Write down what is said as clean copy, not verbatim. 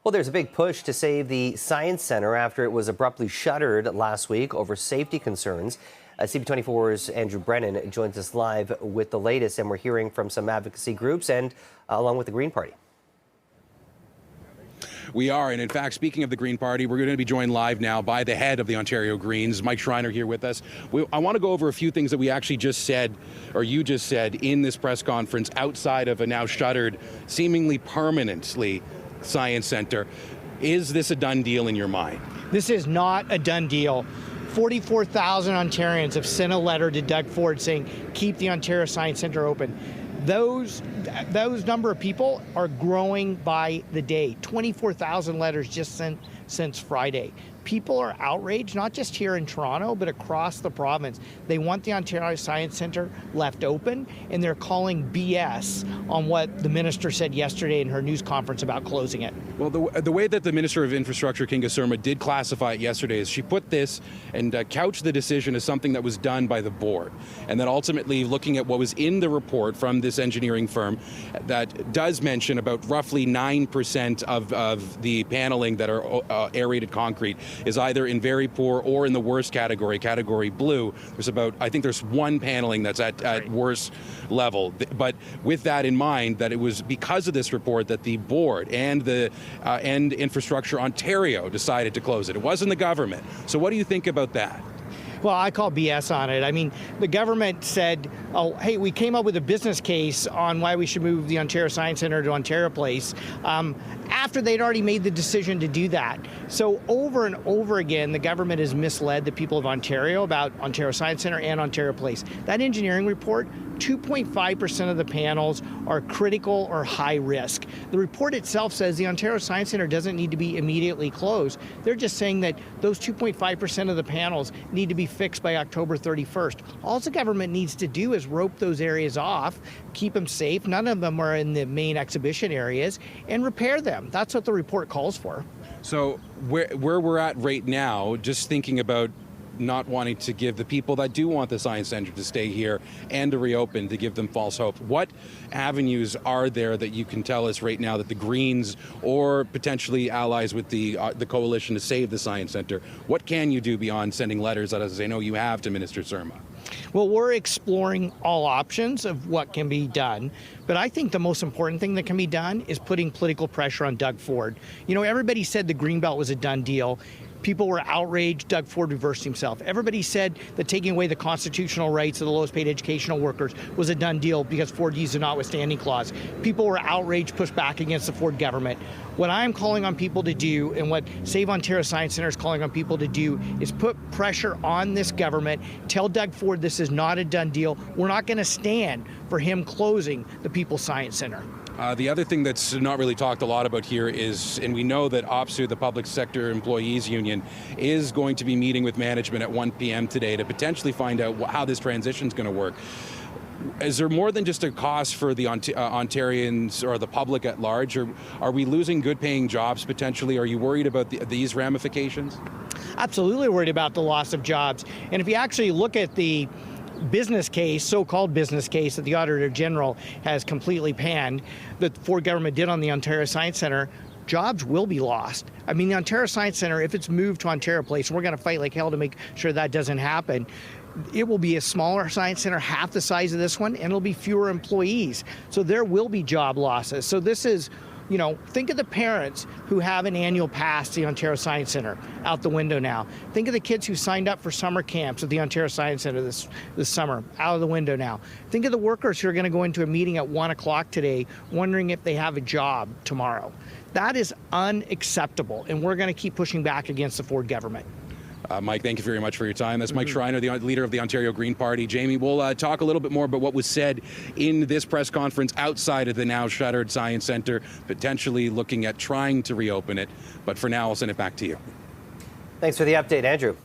Well, there's a big push to save the Science Center after it was abruptly shuttered last week over safety concerns. CP24's Andrew Brennan joins us live with the latest, and we're hearing from some advocacy groups and along with the Green Party. We are, and in fact, speaking of the Green Party, we're going to be joined live now by the head of the Ontario Greens, Mike Schreiner, here with us. I want to go over a few things that we actually just said, or you just said, in this press conference outside of a now shuttered, seemingly permanently Science Center. Is this a done deal in your mind? This is not a done deal. 44,000 Ontarians have sent a letter to Doug Ford saying, keep the Ontario Science Center open. Those number of people are growing by the day. 24,000 letters just sent since Friday. People are outraged, not just here in Toronto, but across the province. They want the Ontario Science Centre left open, and they're calling BS on what the minister said yesterday in her news conference about closing it. Well, the way that the Minister of Infrastructure, Kinga Surma, did classify it yesterday is she put this and couched the decision as something that was done by the board. And then ultimately, looking at what was in the report from this engineering firm that does mention about roughly 9% of the paneling that are aerated concrete is either in very poor or in the worst category, category blue. There's about, I think there's one paneling that's at worst level. But with that in mind, that it was because of this report that the board and the Infrastructure Ontario decided to close it. It wasn't the government. So what do you think about that? Well, I call BS on it. I mean, the government said, oh, hey, we came up with a business case on why we should move the Ontario Science Centre to Ontario Place after they'd already made the decision to do that. So over and over again, the government has misled the people of Ontario about Ontario Science Centre and Ontario Place. That engineering report, 2.5% of the panels are critical or high risk. The report itself says the Ontario Science Centre doesn't need to be immediately closed. They're just saying that those 2.5% of the panels need to be fixed by October 31st. All the government needs to do is rope those areas off, keep them safe. None of them are in the main exhibition areas, and repair them. That's what the report calls for. So where we're at right now, just thinking about not wanting to give the people that do want the Science Centre to stay here and to reopen, to give them false hope. What avenues are there that you can tell us right now that the Greens or potentially allies with the coalition to save the Science Centre, what can you do beyond sending letters, as I know you have, to Minister Surma? Well, we're exploring all options of what can be done, but I think the most important thing that can be done is putting political pressure on Doug Ford. You know, everybody said the Greenbelt was a done deal. People were outraged. Doug Ford reversed himself. Everybody said that taking away the constitutional rights of the lowest paid educational workers was a done deal because Ford used a notwithstanding clause. People were outraged, pushed back against the Ford government. What I'm calling on people to do, and what Save Ontario Science Centre is calling on people to do, is put pressure on this government. Tell Doug Ford this is not a done deal. We're not going to stand for him closing the People's Science Centre. The other thing that's not really talked a lot about here is, and we know that OPSEU, the Public Sector Employees Union, is going to be meeting with management at 1 p.m. today to potentially find out how this transition is going to work. Is there more than just a cost for the Ontarians or the public at large? Or are we losing good-paying jobs potentially? Are you worried about these ramifications? Absolutely worried about the loss of jobs. And if you actually look at the business case, so-called business case that the Auditor General has completely panned, that the Ford government did on the Ontario Science Centre, jobs will be lost. I mean, the Ontario Science Centre, if it's moved to Ontario Place, and we're going to fight like hell to make sure that doesn't happen, it will be a smaller science center, half the size of this one, and it'll be fewer employees. So there will be job losses. So this is, you know, think of the parents who have an annual pass to the Ontario Science Centre out the window now. Think of the kids who signed up for summer camps at the Ontario Science Centre this summer, out of the window now. Think of the workers who are going to go into a meeting at 1 o'clock today wondering if they have a job tomorrow. That is unacceptable, and we're going to keep pushing back against the Ford government. Mike, thank you very much for your time. That's Mike Schreiner, the leader of the Ontario Green Party. Jamie, we'll talk a little bit more about what was said in this press conference outside of the now shuttered Science Centre, potentially looking at trying to reopen it. But for now, I'll send it back to you. Thanks for the update, Andrew.